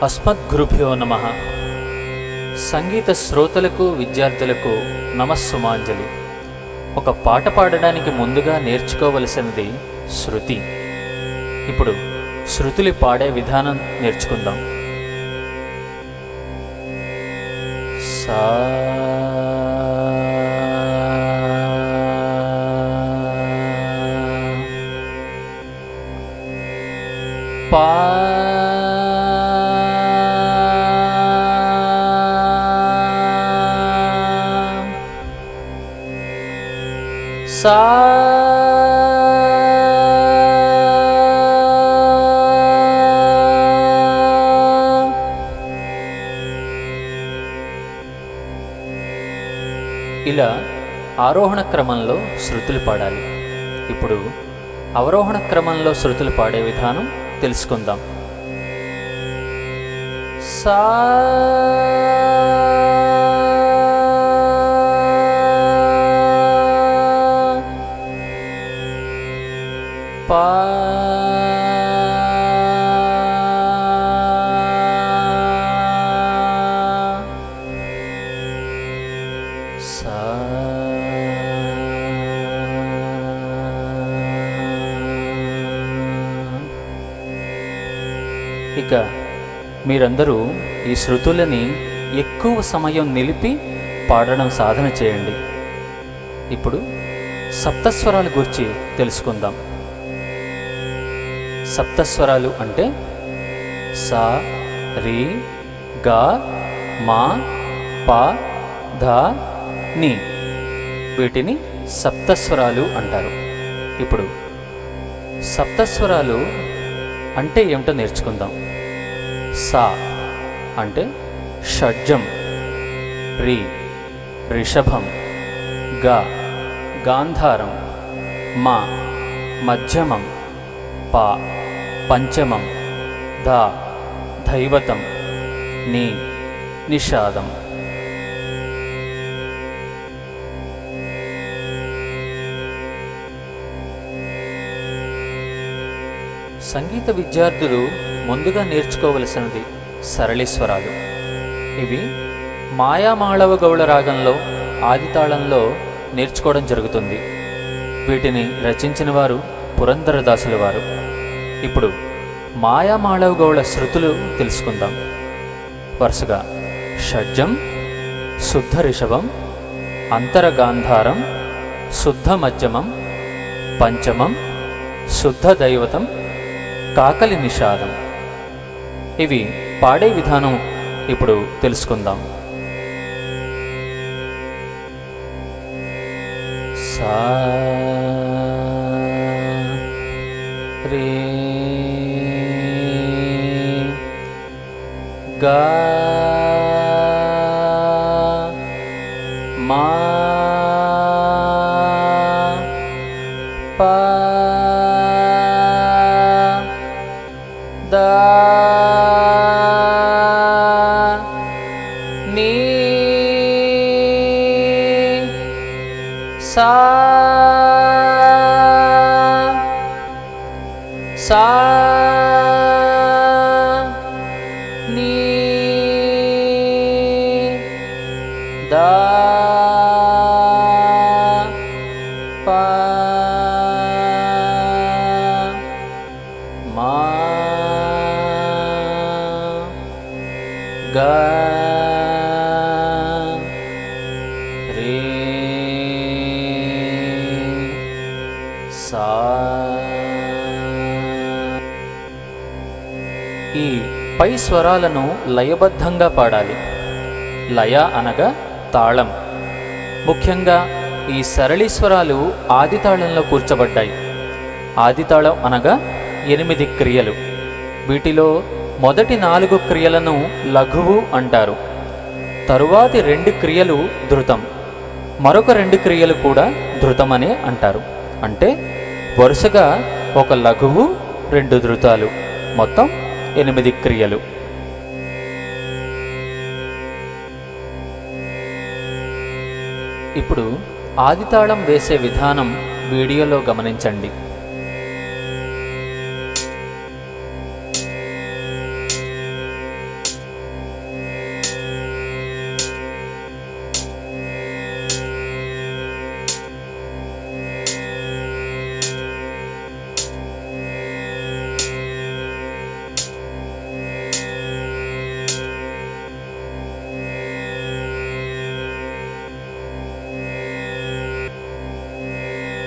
అస్మద్గురుభ్యో నమః. సంగీత శ్రోతలకు విద్యార్థులకు నమస్సుమాంజలి. ఒక పాట పాడడానికి ముందుగా నేర్చుకోవలసినది శృతి. ఇప్పుడు శృతులు పాడే విధానం నేర్చుకుందాం. సా పా సా ఇలా ఆరోహణ క్రమంలో శృతులు పాడాలి. ఇప్పుడు అవరోహణ క్రమంలో శృతులు పాడే విధానం తెలుసుకుందాం. సా పా సా ఇక మీరందరూ ఈ శృతులని ఎక్కువ సమయం నిలిపి పాడడం సాధన చేయండి. ఇప్పుడు సప్తస్వరాల గురించి తెలుసుకుందాం. సప్తస్వరాలు అంటే సా, రి, గా, మా, పా, ధా, ని. వీటిని సప్తస్వరాలు అంటారు. ఇప్పుడు సప్తస్వరాలు అంటే ఏమిటో నేర్చుకుందాం. సా అంటే షడ్జం, రి రిషభం, గా గాంధారం, మా మధ్యమం, పా పంచమం, ధా ధైవతం, ని నిషాదం. సంగీత విద్యార్థులు ముందుగా నేర్చుకోవలసినది సరళీస్వరాలు. ఇవి మాయామాళవ గౌళ రాగంలో ఆదితాళంలో నేర్చుకోవడం జరుగుతుంది. వీటిని రచించిన వారు పురంధరదాసుల వారు. ఇప్పుడు మాయామాళవ గౌళ శృతులు తెలుసుకుందాం. వరుసగా షడ్జం, శుద్ధ రిషభం, అంతరగాంధారం, శుద్ధ మధ్యమం, పంచమం, శుద్ధ దైవతం, కాకలి నిషాదం. ఇవి పాడే విధానం ఇప్పుడు తెలుసుకుందాం. సా రే గా మా పా దా ని సా సా ని దా పా మా గా రే సా. ఈ పై స్వరాలను లయబద్ధంగా పాడాలి. లయ అనగా తాళం. ముఖ్యంగా ఈ సరళీస్వరాలు ఆదితాళంలో కూర్చబడ్డాయి. ఆదితాళం అనగా 8 క్రియలు. వీటిలో మొదటి 4 క్రియలను లఘువు అంటారు. తరువాతి 2 క్రియలు ధృతం, మరొక 2 క్రియలు కూడా ధృతమనే అంటారు. అంటే వరుసగా ఒక లఘువు 2 ధృతాలు, మొత్తం 8 క్రియలు. ఇప్పుడు ఆదితాళం వేసే విధానం వీడియోలో గమనించండి.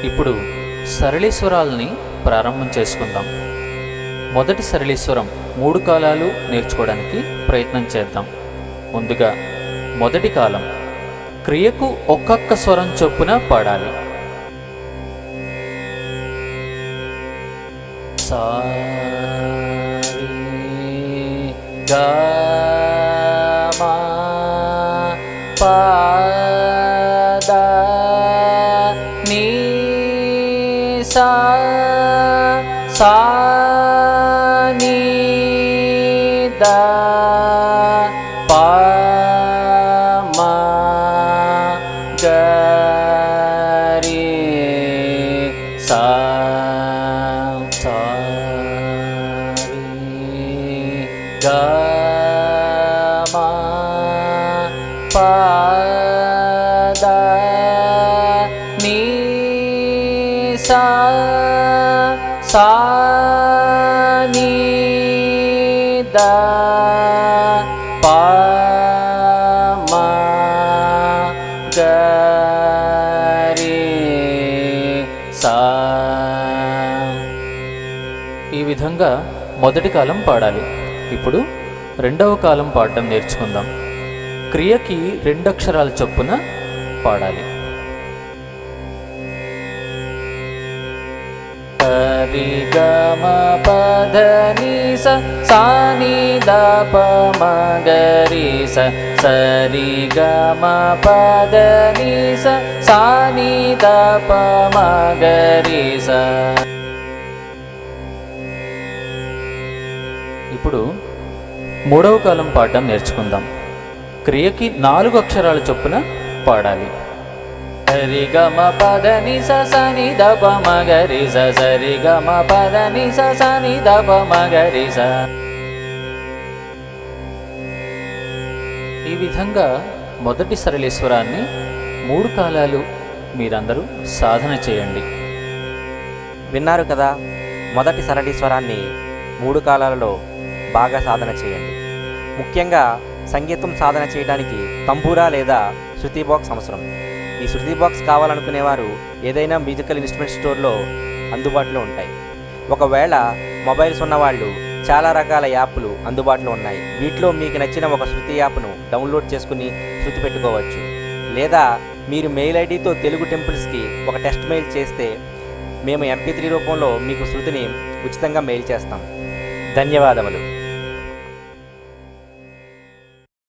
ఇప్పుడు సరళీస్వరాల్ని ప్రారంభం చేసుకుందాం. మొదటి సరళీస్వరం 3 కాలాలు నేర్చుకోవడానికి ప్రయత్నం చేద్దాం. ముందుగా మొదటి కాలం క్రియకు ఒక్కొక్క స్వరం చొప్పున పాడాలి. సా రి గా మా పా దా నీ సా సా నీ దా పా మా గా రి సా సా రి గా మా పా దా నీ సా సా నీ దా పా మా గా రి సా. ఈ విధంగా మొదటి కాలం పాడాలి. ఇప్పుడు రెండవ కాలం పాడడం నేర్చుకుందాం. క్రియకి 2 అక్షరాల చొప్పున పాడాలి. సరి గ మ ప ధ ని స సా ని ద ప మ గ రి స సరి గ మ ప ధ ని స సా ని ద ప మ గ రి స. ఇప్పుడు మూడవ కాలం పాడడం నేర్చుకుందాం. క్రియకి 4 అక్షరాల చొప్పున పాడాలి. సరి గ మ ప ధ ని స సా ని ద ప మ గ రి స సరి గ మ ప ధ ని స సా ని ద ప మ గ రి స. ఈ విధంగా మొదటి సరళీస్వరాన్ని 3 కాలాలు మీరందరూ సాధన చేయండి. విన్నారు కదా, మొదటి సరళీస్వరాన్ని 3 కాలాలలో బాగా సాధన చేయండి. ముఖ్యంగా సంగీతం సాధన చేయడానికి తంబూరా లేదా శృతి బాక్స్ అవసరం. ఈ శృతి బాక్స్ కావాలనుకునేవారు ఏదైనా మ్యూజికల్ ఇన్స్ట్రుమెంట్ స్టోర్లో అందుబాటులో ఉంటాయి. ఒకవేళ మొబైల్స్ ఉన్నవాళ్ళు చాలా రకాల యాప్లు అందుబాటులో ఉన్నాయి. వీటిలో మీకు నచ్చిన ఒక శృతి యాప్ను డౌన్లోడ్ చేసుకుని శృతి పెట్టుకోవచ్చు. లేదా మీరు మెయిల్ ఐడితో తెలుగు టెంపుల్స్కి ఒక టెస్ట్ మెయిల్ చేస్తే మేము MP3 రూపంలో మీకు శృతిని ఉచితంగా మెయిల్ చేస్తాం. ధన్యవాదములు.